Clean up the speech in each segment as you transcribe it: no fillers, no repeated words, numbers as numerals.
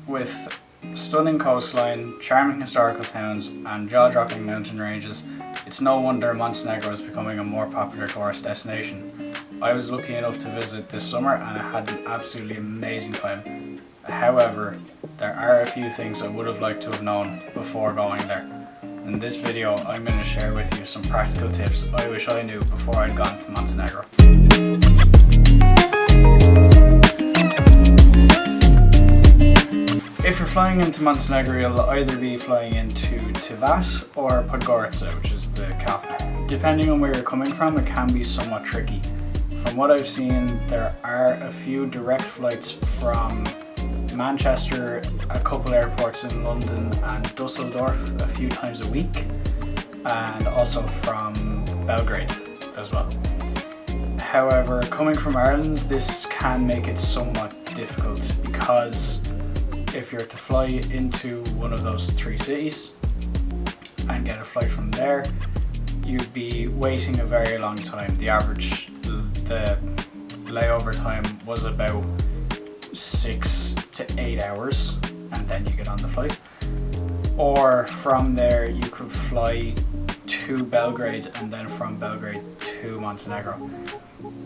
With stunning coastline, charming historical towns and jaw-dropping mountain ranges, it's no wonder Montenegro is becoming a more popular tourist destination. I was lucky enough to visit this summer and I had an absolutely amazing time. However, there are a few things I would have liked to have known before going there. In this video, I'm going to share with you some practical tips I wish I knew before I'd gone to Montenegro. If you're flying into Montenegro, you'll either be flying into Tivat or Podgorica, which is the capital. Depending on where you're coming from, it can be somewhat tricky. From what I've seen, there are a few direct flights from Manchester, a couple airports in London and Dusseldorf a few times a week, and also from Belgrade as well. However, coming from Ireland, this can make it somewhat difficult because if you're to fly into one of those three cities and get a flight from there, you'd be waiting a very long time. The average, the layover time was about 6 to 8 hours, and then you get on the flight. Or from there you could fly to Belgrade and then from Belgrade to Montenegro.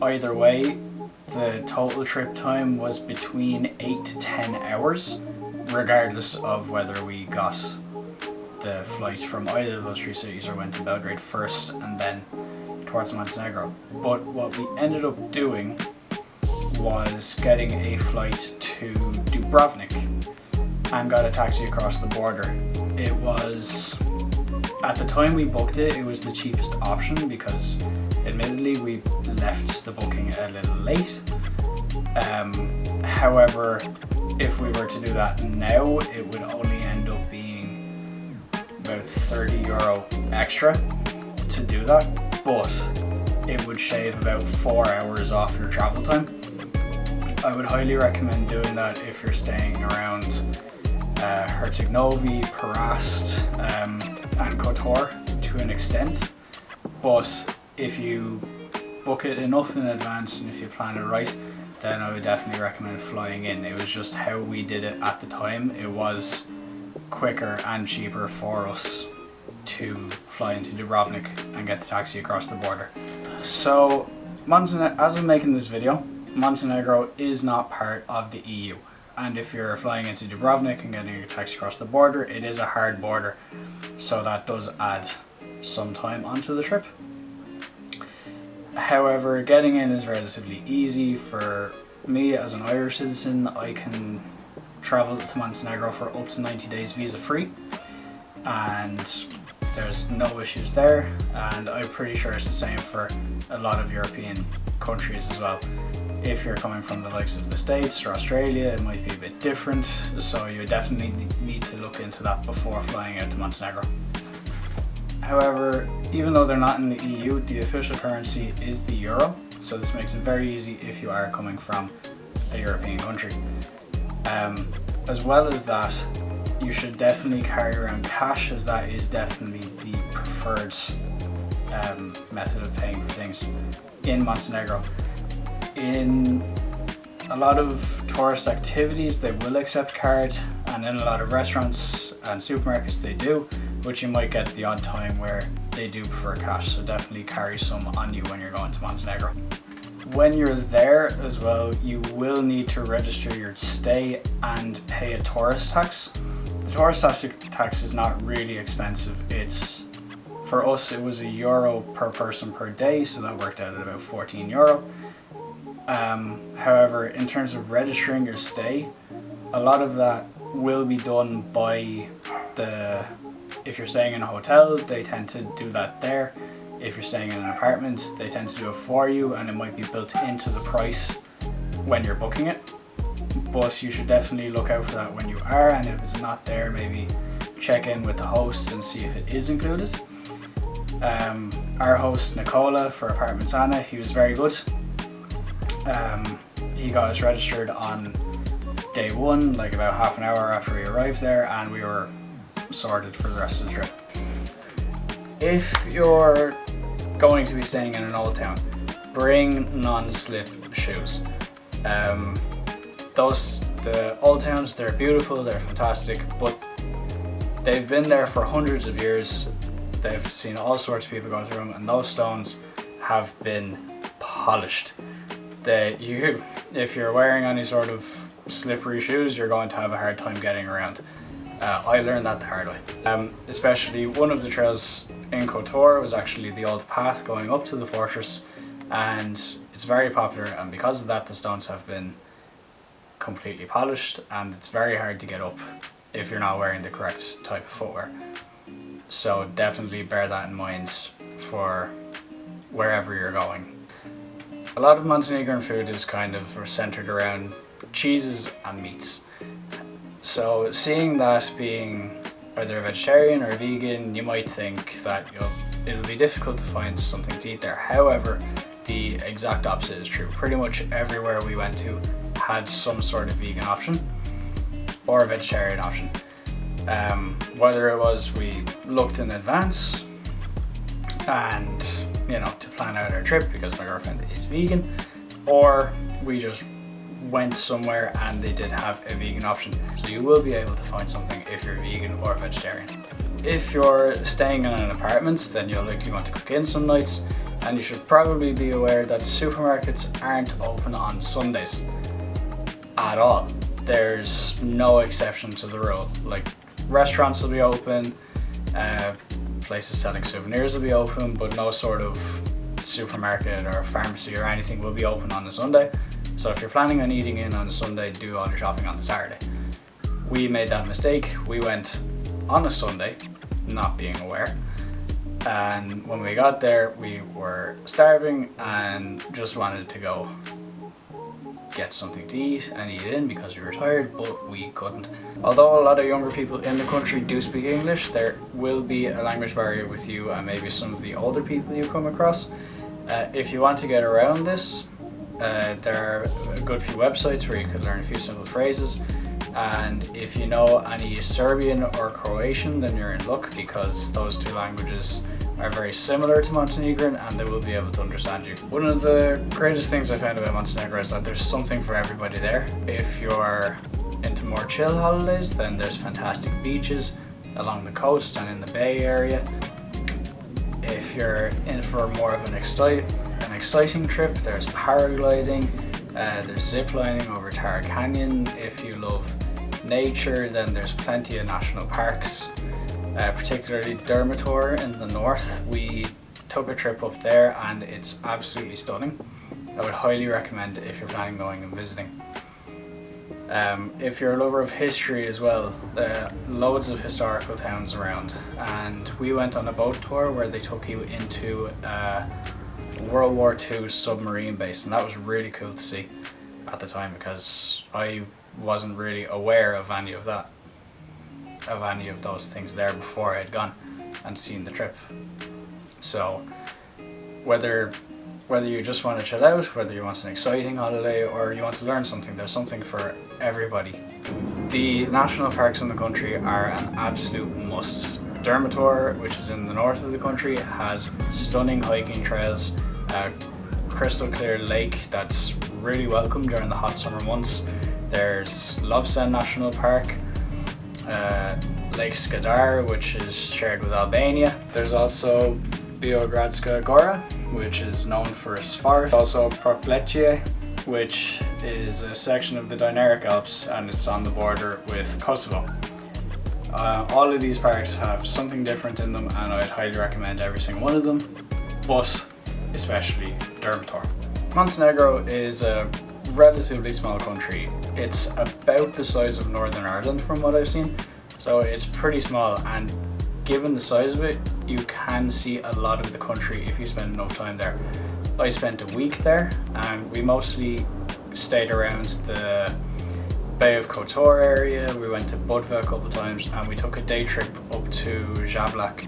Either way, the total trip time was between 8 to 10 hours, regardless of whether we got the flight from either of those three cities or went to Belgrade first and then towards Montenegro. But what we ended up doing was getting a flight to Dubrovnik and got a taxi across the border. It was, at the time we booked it, it was the cheapest option because admittedly we left the booking a little late. However, if we were to do that now, it would only end up being about €30 extra to do that, but it would shave about 4 hours off your travel time. I would highly recommend doing that if you're staying around Herceg-Novi, Perast, and Kotor to an extent, but if you book it enough in advance and if you plan it right, then I would definitely recommend flying in. It was just how we did it at the time. It was quicker and cheaper for us to fly into Dubrovnik and get the taxi across the border. So, as I'm making this video, Montenegro is not part of the EU. And if you're flying into Dubrovnik and getting a taxi across the border, it is a hard border. So that does add some time onto the trip. However, getting in is relatively easy. For me as an Irish citizen, I can travel to Montenegro for up to 90 days visa free, and there's no issues there, and I'm pretty sure it's the same for a lot of European countries as well. If you're coming from the likes of the States or Australia, it might be a bit different, so you definitely need to look into that before flying out to Montenegro. However, even though they're not in the EU, the official currency is the euro, so this makes it very easy if you are coming from a European country. As well as that, you should definitely carry around cash, as that is definitely the preferred method of paying for things in Montenegro. In a lot of tourist activities they will accept card, and in a lot of restaurants and supermarkets they do, but you might get the odd time where they do prefer cash, so definitely carry some on you when you're going to Montenegro. When you're there as well, you will need to register your stay and pay a tourist tax. The tourist tax is not really expensive. It's, for us, it was €1 per person per day, so that worked out at about €14. However, in terms of registering your stay, a lot of that will be done by if you're staying in a hotel, they tend to do that there. If you're staying in an apartment, they tend to do it for you, and it might be built into the price when you're booking it. But you should definitely look out for that when you are, and if it's not there, maybe check in with the host and see if it is included. Our host Nicola for Apartments Anna, he was very good. He got us registered on day one, like about half an hour after we arrived there, and we were sorted for the rest of the trip. If you're going to be staying in an old town, bring non-slip shoes. The old towns, they're beautiful, they're fantastic, but they've been there for hundreds of years. They've seen all sorts of people go through them, and those stones have been polished. If you're wearing any sort of slippery shoes, you're going to have a hard time getting around. I learned that the hard way. Especially one of the trails in Kotor was actually the old path going up to the fortress, and it's very popular, and because of that the stones have been completely polished, and it's very hard to get up if you're not wearing the correct type of footwear. So definitely bear that in mind for wherever you're going. A lot of Montenegrin food is kind of centered around cheeses and meats. So seeing that being either a vegetarian or a vegan, you might think that it'll be difficult to find something to eat there. However, the exact opposite is true. Pretty much everywhere we went to had some sort of vegan option or a vegetarian option. Whether it was we looked in advance and to plan out our trip because my girlfriend is vegan, or we just went somewhere and they did have a vegan option. So you will be able to find something if you're vegan or vegetarian. If you're staying in an apartment, then you'll likely want to cook in some nights, and you should probably be aware that supermarkets aren't open on Sundays at all. There's no exception to the rule. Like, restaurants will be open, places selling souvenirs will be open, but no sort of supermarket or pharmacy or anything will be open on a Sunday. So if you're planning on eating in on a Sunday, do all your shopping on the Saturday. We made that mistake. We went on a Sunday, not being aware, and when we got there we were starving and just wanted to go get something to eat and eat in because we were tired, but we couldn't. Although a lot of younger people in the country do speak English, there will be a language barrier with you and maybe some of the older people you come across. If you want to get around this, there are a good few websites where you could learn a few simple phrases, and if you know any Serbian or Croatian, then you're in luck because those two languages are very similar to Montenegrin and they will be able to understand you. One of the greatest things I found about Montenegro is that there's something for everybody there. If you're into more chill holidays, then there's fantastic beaches along the coast and in the bay area. If you're in for more of an exciting trip, there's paragliding, there's zip lining over Tara Canyon. If you love nature, then there's plenty of national parks, particularly Dermator in the north. We took a trip up there and it's absolutely stunning. I would highly recommend it if you're planning going and visiting. If you're a lover of history as well, loads of historical towns around, and we went on a boat tour where they took you into World War II submarine base, and that was really cool to see at the time because I wasn't really aware of any of those things there before I had gone and seen the trip. So whether you just want to chill out, whether you want an exciting holiday, or you want to learn something, there's something for everybody. The national parks in the country are an absolute must. Dermator, which is in the north of the country, has stunning hiking trails, a crystal clear lake that's really welcome during the hot summer months. There's Lovsen National Park, Lake Skadar, which is shared with Albania. There's also Biogradska Gora, which is known for its forest. Also Prokletje, which is a section of the Dinaric Alps, and it's on the border with Kosovo. All of these parks have something different in them, and I'd highly recommend every single one of them, but especially Dermator. Montenegro is a relatively small country. It's about the size of Northern Ireland from what I've seen, so it's pretty small, and given the size of it, you can see a lot of the country if you spend enough time there. I spent a week there and we mostly stayed around the Bay of Kotor area. We went to Budva a couple of times and we took a day trip up to Žablak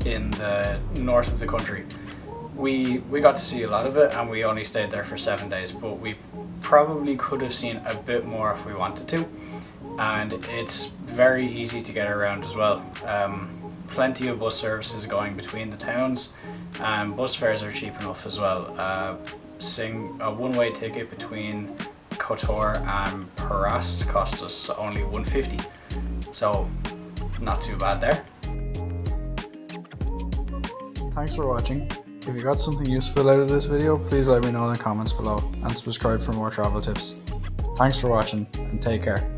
in the north of the country. We got to see a lot of it and we only stayed there for 7 days, but we probably could have seen a bit more if we wanted to, and it's very easy to get around as well. Plenty of bus services going between the towns, and bus fares are cheap enough as well. A one-way ticket between Kotor and Perast cost us only 150, so not too bad there. Thanks for watching. If you got something useful out of this video, please let me know in the comments below and subscribe for more travel tips. Thanks for watching and take care.